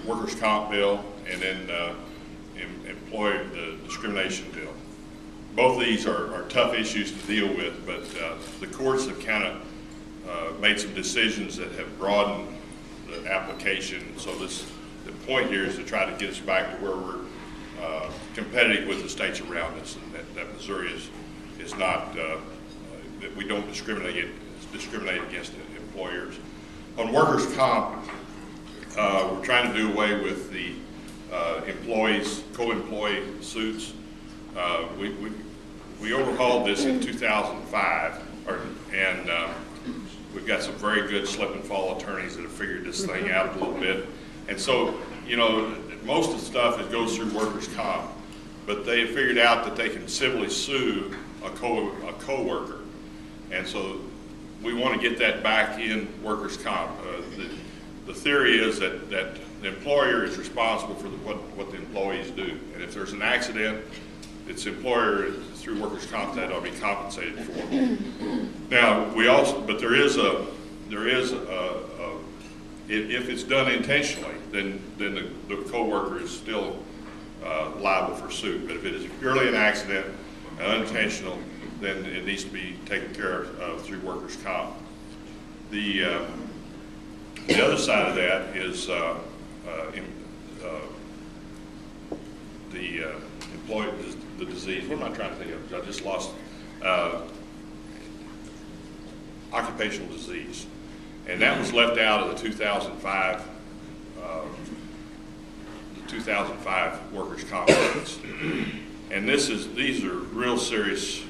workers' comp bill, and then the discrimination bill. Both of these are tough issues to deal with, but the courts have kind of made some decisions that have broadened the application. So the point here is to try to get us back to where we're competitive with the states around us, and that Missouri is not, that we don't discriminate against employers. On workers' comp, we're trying to do away with the employees, co-employee suits. We overhauled this in 2005, and we've got some very good slip and fall attorneys that have figured this thing out a little bit. And so, you know, most of the stuff that goes through workers' comp, but they figured out that they can civilly sue a co-worker. And so we want to get that back in workers' comp. The theory is that the employer is responsible for what the employees do. And if there's an accident, it's the employer through workers' comp that ought to be compensated for. Now, but there is if it's done intentionally, then the co-worker is still liable for suit. But if it is purely an accident, unintentional, then it needs to be taken care of through workers' comp. The other side of that is the disease. What am I trying to think of? I just lost occupational disease, and that was left out of the 2005 workers' comp rates. And these are real serious.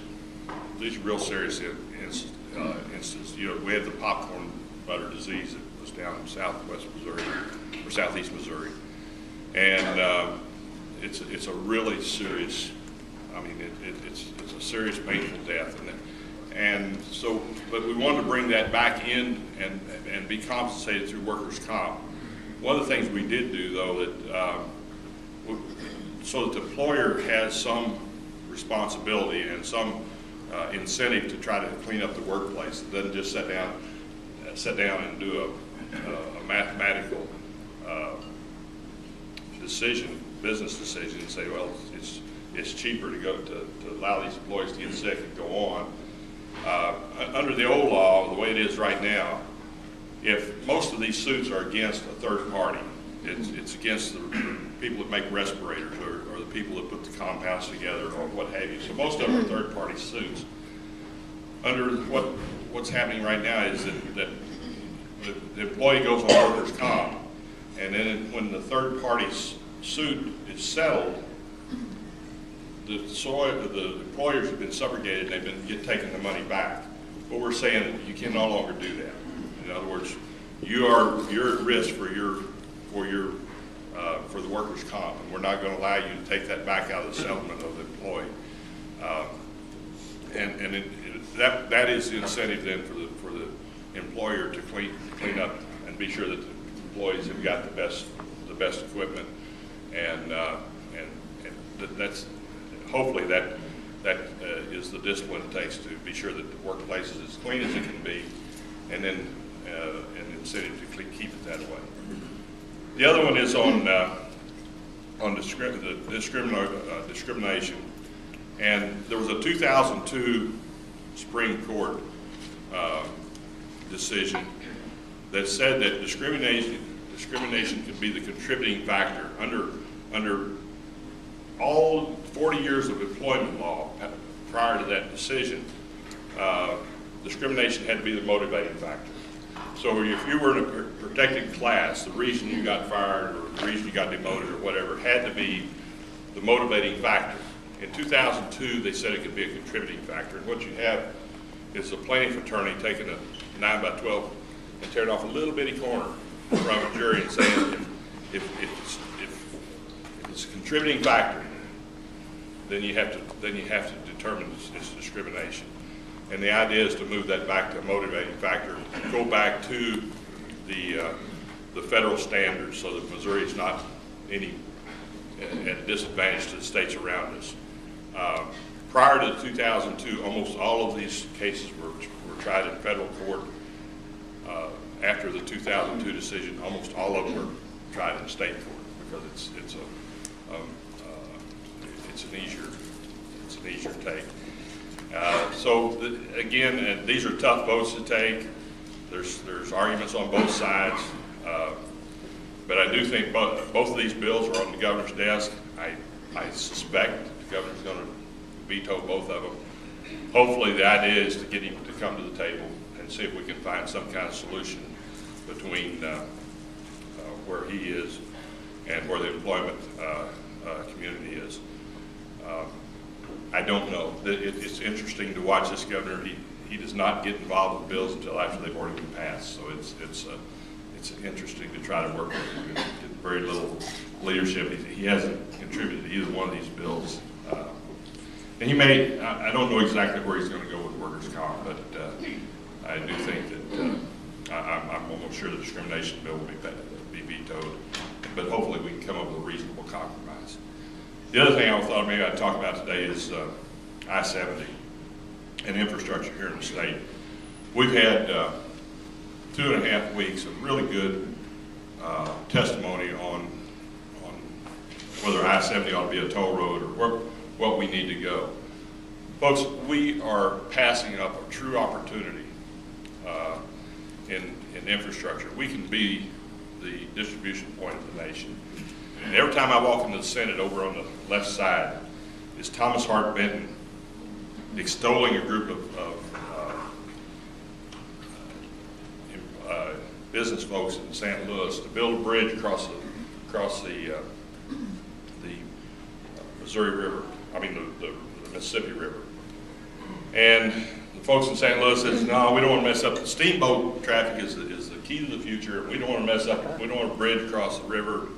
These are real serious instances. You know, we had the popcorn butter disease that was down in southwest Missouri or southeast Missouri, and it's a really serious. I mean, it's a serious, painful death, and so. But we wanted to bring that back in and be compensated through workers' comp. One of the things we did do, though, that so that the employer has some responsibility and some incentive to try to clean up the workplace. It doesn't just sit down and do a mathematical business decision, and say, well, it's cheaper to allow these employees to get sick and go on. Under the old law, the way it is right now, if most of these suits are against a third party, it's against the people that make respirators or the people that put the compounds together or what have you. So most of them are third party suits. Under what's happening right now is that the employee goes on workers' comp, and then when the third party suit is settled, the employers have been subrogated and they've been taking the money back. But we're saying you can no longer do that. In other words, you're at risk for the workers' comp, and we're not going to allow you to take that back out of the settlement of the employee. That is the incentive then for the employer to clean up and be sure that the employees have got the best equipment, and that's hopefully that is the discipline it takes to be sure that the workplace is as clean as it can be, and then an incentive to keep it that way. The other one is on discrimination, and there was a 2002 Supreme Court decision that said that discrimination can be the contributing factor under all 40 years of employment law. Prior to that decision, discrimination had to be the motivating factor. So if you were in a protected class, the reason you got fired or the reason you got demoted or whatever had to be the motivating factor. In 2002, they said it could be a contributing factor. And what you have is a plaintiff attorney taking a 9x12 and tearing off a little bitty corner from a jury and saying if it's a contributing factor, then you have to determine it's discrimination. And the idea is to move that back to a motivating factor, go back to the federal standards so that Missouri is not at a disadvantage to the states around us. Prior to 2002, almost all of these cases were tried in federal court. After the 2002 decision, almost all of them were tried in state court because it's an easier take. Again, these are tough votes to take. There's arguments on both sides, but I do think both of these bills are on the governor's desk. I suspect the governor's going to veto both of them. Hopefully the idea is to get him to come to the table and see if we can find some kind of solution between where he is and where the employment community is. I don't know. It's interesting to watch this governor. He does not get involved with bills until after they've already been passed. So it's interesting to try to work with him. Get very little leadership. He hasn't contributed to either one of these bills. And he may, I don't know exactly where he's going to go with workers' comp, but I do think that I'm almost sure the discrimination bill will be vetoed. But hopefully we can come up with a reasonable compromise. The other thing I thought maybe I'd talk about today is I-70 and infrastructure here in the state. We've had 2.5 weeks of really good testimony on whether I-70 ought to be a toll road or what we need to go. Folks, we are passing up a true opportunity in infrastructure. We can be the distribution point of the nation. And every time I walk into the Senate, over on the left side is Thomas Hart Benton extolling a group of business folks in St. Louis to build a bridge across the Missouri River. I mean the Mississippi River. And the folks in St. Louis says, no, we don't want to mess up. The steamboat traffic is the key to the future. We don't want to mess up. We don't want a bridge across the river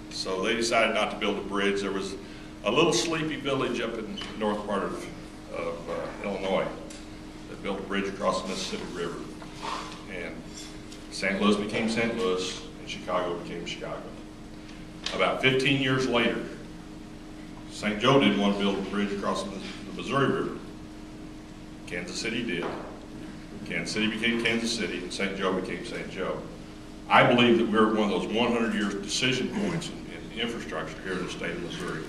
so they decided not to build a bridge. There was a little sleepy village up in the north part of Illinois that built a bridge across the Mississippi River. And St. Louis became St. Louis, and Chicago became Chicago. About 15 years later, St. Joe didn't want to build a bridge across the Missouri River. Kansas City did. Kansas City became Kansas City, and St. Joe became St. Joe. I believe that we're at one of those 100-year decision points in infrastructure here in the state of Missouri.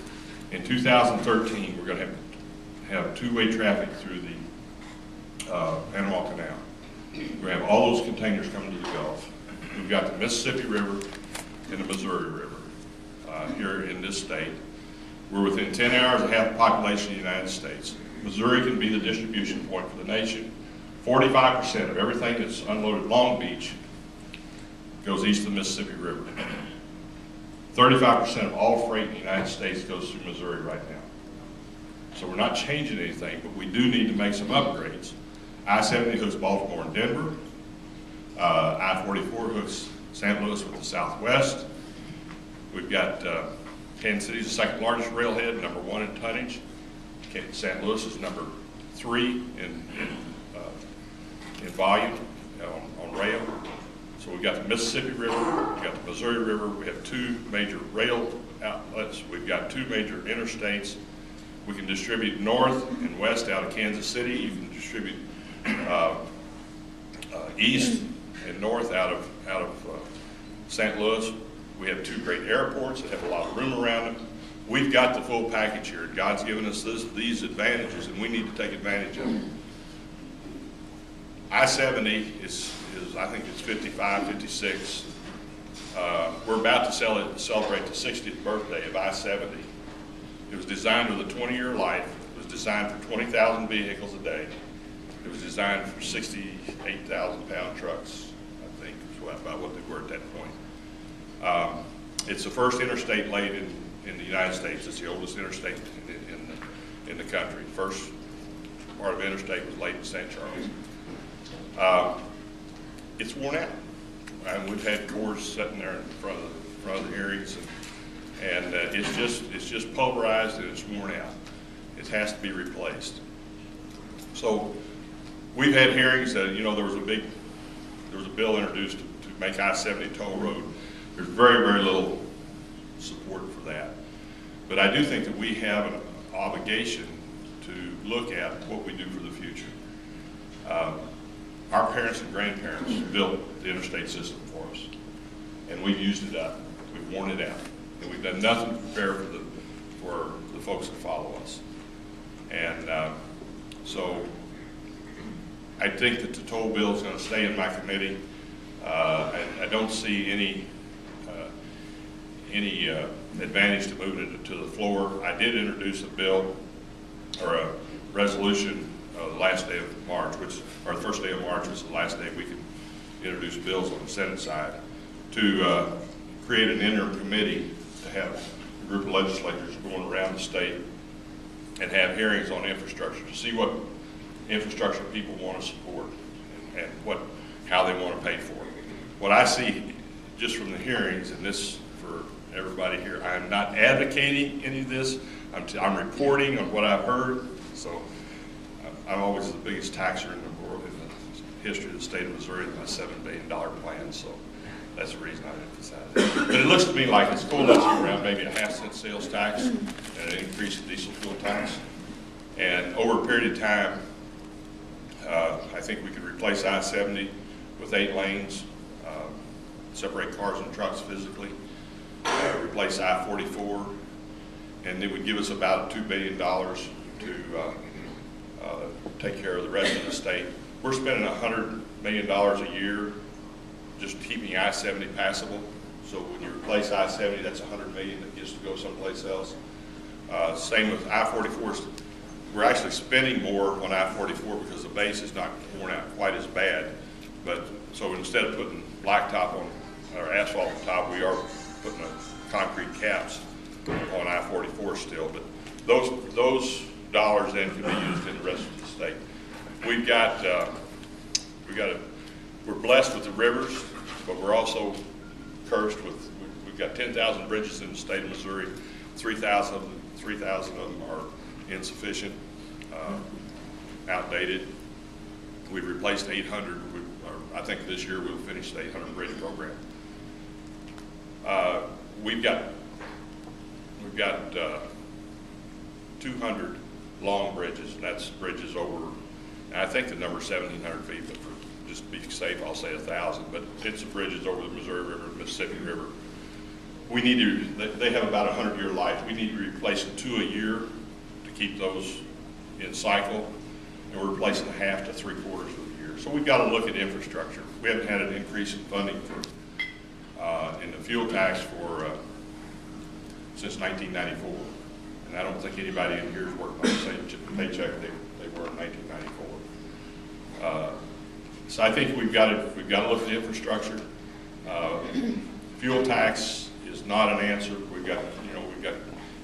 In 2013, we're going to have two-way traffic through the Panama Canal. We're going to have all those containers coming to the Gulf. We've got the Mississippi River and the Missouri River here in this state. We're within 10 hours of half the population of the United States. Missouri can be the distribution point for the nation. 45% of everything that's unloaded at Long Beach goes east of the Mississippi River. 35% of all freight in the United States goes through Missouri right now. So we're not changing anything, but we do need to make some upgrades. I-70 hooks Baltimore and Denver. I-44 hooks St. Louis with the Southwest. We've got Kansas City's the second largest railhead, number 1 in tonnage. St. Louis is number 3 in volume on rail. So we've got the Mississippi River, we've got the Missouri River, we have 2 major rail outlets, we've got 2 major interstates. We can distribute north and west out of Kansas City. You can distribute east and north out of St. Louis. We have 2 great airports that have a lot of room around them. We've got the full package here. God's given us these advantages, and we need to take advantage of them. I-70 is I think it's 55, 56. We're about to celebrate the 60th birthday of I-70. It was designed with a 20-year life. It was designed for 20,000 vehicles a day. It was designed for 68,000-pound trucks, I think, is about what they were at that point. It's the first interstate laid in the United States. It's the oldest interstate in the country. First part of the interstate was laid in St. Charles. It's worn out. And we've had cores sitting there in front of the hearings, and it's just pulverized and it's worn out. It has to be replaced. So we've had hearings that, you know, there was a bill introduced to make I-70 toll road. There's very, very little support for that. But I do think that we have an obligation to look at what we do for the future. Our parents and grandparents built the interstate system for for us. And we've used it up, we've worn it out. And we've done nothing to prepare for the folks that follow us. And so I think that the toll bill is going to stay in my committee. I don't see any advantage to moving it to the floor. I did introduce a bill or a resolution the last day of March, or the first day of March was the last day we could introduce bills on the Senate side, to create an interim committee to have a group of legislators going around the state and have hearings on infrastructure to see what infrastructure people want to support and how they want to pay for it. What I see just from the hearings, and this for everybody here, I'm not advocating any of this. I'm reporting on what I've heard. So I'm always the biggest taxer in the world in the history of the state of Missouri with my $7 billion plan. So that's the reason I emphasize it. But it looks to me like it's cool that's around maybe a half-cent sales tax and an increase in diesel fuel tax. And over a period of time, I think we could replace I-70 with 8 lanes, separate cars and trucks physically, replace I-44, and it would give us about $2 billion to take care of the rest of the state. We're spending $100 million a year just keeping I-70 passable. So when you replace I-70, that's $100 million that gets to go someplace else. Same with I-44. We're actually spending more on I-44 because the base is not worn out quite as bad. But so instead of putting blacktop on or asphalt on top, we are putting concrete caps on I-44 still. But those dollars then can be used in the rest of the state. We're blessed with the rivers, but we're also cursed with. We've got 10,000 bridges in the state of Missouri. 3,000 of them are insufficient, outdated. We've replaced 800. I think this year we'll finish the 800 bridge program. We've got 200 long bridges, and that's bridges over. And I think the number is 1,700 feet, but for just to be safe, I'll say 1,000. But it's the bridges over the Missouri River, Mississippi River. We need to. They have about a 100-year life. We need to replace 2 a year to keep those in cycle, and we're replacing half to 3/4 of the year. So we've got to look at infrastructure. We haven't had an increase in funding for in the fuel tax since 1994, and I don't think anybody in here has worked on the same paycheck they were in 1994. So I think we've got to look at infrastructure. Fuel tax is not an answer. We've got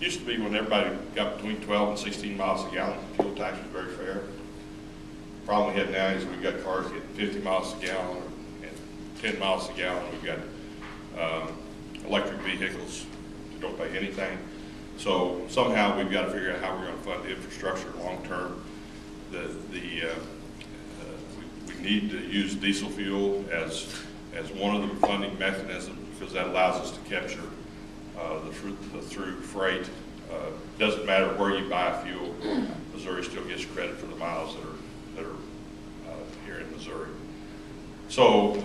used to be when everybody got between 12 and 16 miles a gallon, fuel tax was very fair. The problem we have now is we've got cars getting 50 miles a gallon and 10 miles a gallon. We've got electric vehicles that don't pay anything. So somehow we've got to figure out how we're going to fund the infrastructure long term. We need to use diesel fuel as one of the funding mechanisms because that allows us to capture the through freight. Doesn't matter where you buy fuel, Missouri still gets credit for the miles that are here in Missouri. So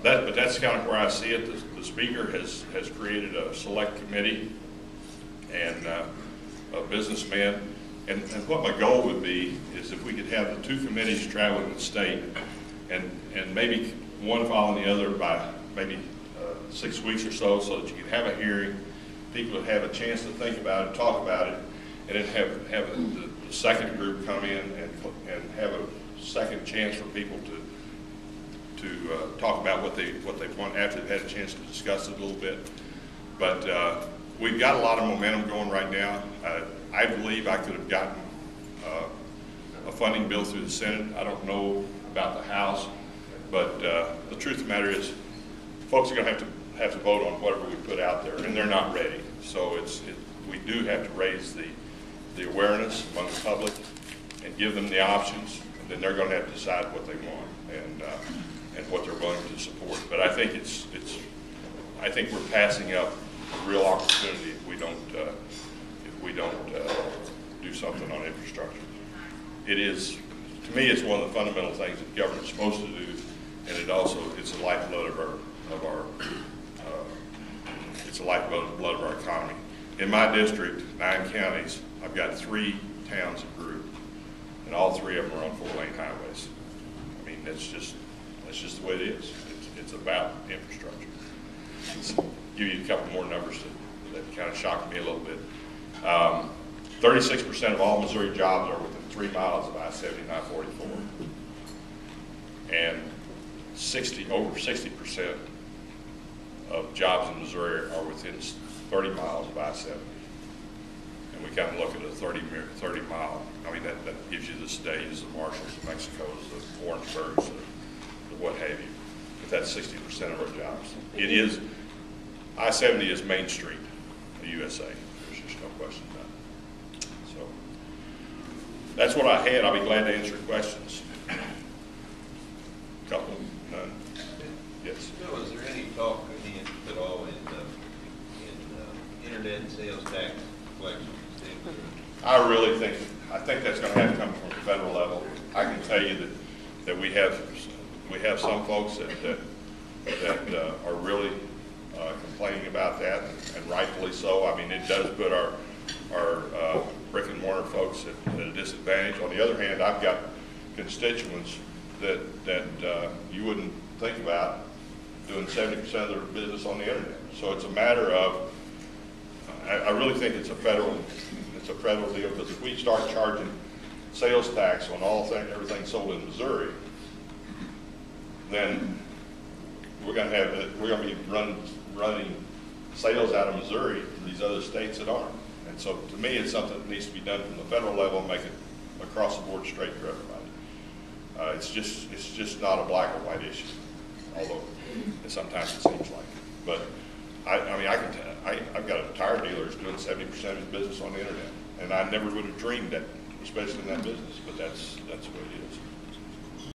but that's kind of where I see it. The speaker has created a select committee and a businessman. And what my goal would be is if we could have the 2 committees traveling the state and maybe one following the other by maybe 6 weeks or so that you could have a hearing, people would have a chance to think about it, talk about it, and then have the second group come in and have a second chance for people to talk about what they want after they've had a chance to discuss it a little bit. But we've got a lot of momentum going right now. I believe I could have gotten a funding bill through the Senate. I don't know about the House, but the truth of the matter is folks are going to have to vote on whatever we put out there, and they're not ready. So we do have to raise the awareness among the public and give them the options, and then they're going to have to decide what they want and what they're willing to support. But I think I think we're passing up a real opportunity if we don't do something on infrastructure. It is, to me, it's one of the fundamental things that government's supposed to do, and it's the lifeblood of our, it's the lifeblood of our economy. In my district, 9 counties, I've got 3 towns that grew, and all 3 of them are on 4-lane highways. I mean, that's just the way it is. It's about infrastructure. I'll give you a couple more numbers that kind of shocked me a little bit. 36% of all Missouri jobs are within 3 miles of I-70/I-44, and over 60% of jobs in Missouri are within 30 miles of I-70. And we kind of look at a 30 mile. I mean, that gives you the states, the Marshalls, the Mexicos, the Orangeburgs, the what have you. But that's 60% of our jobs. It is, I-70 is Main Street, the USA. There's just no question about it. So that's what I had. I'll be glad to answer questions. Couple, none. Yes. Bill, is there any talk at all in internet sales tax collection? I really think that's going to have to come from the federal level. I can tell you that we have some folks that are really complaining about that, and rightfully so. I mean, it does put our brick and mortar folks at a disadvantage. On the other hand, I've got constituents that you wouldn't think about doing 70% of their business on the internet. So it's a matter of, I really think it's a federal deal, because if we start charging sales tax on everything sold in Missouri, then we're going to be running sales out of Missouri to these other states that aren't. And so to me, it's something that needs to be done from the federal level and make it across the board straight for everybody. It's just not a black or white issue, although sometimes it seems like it. But I mean, I've got a tire dealer who's doing 70% of his business on the internet, and I never would have dreamed that, especially in that business. But that's the way it is.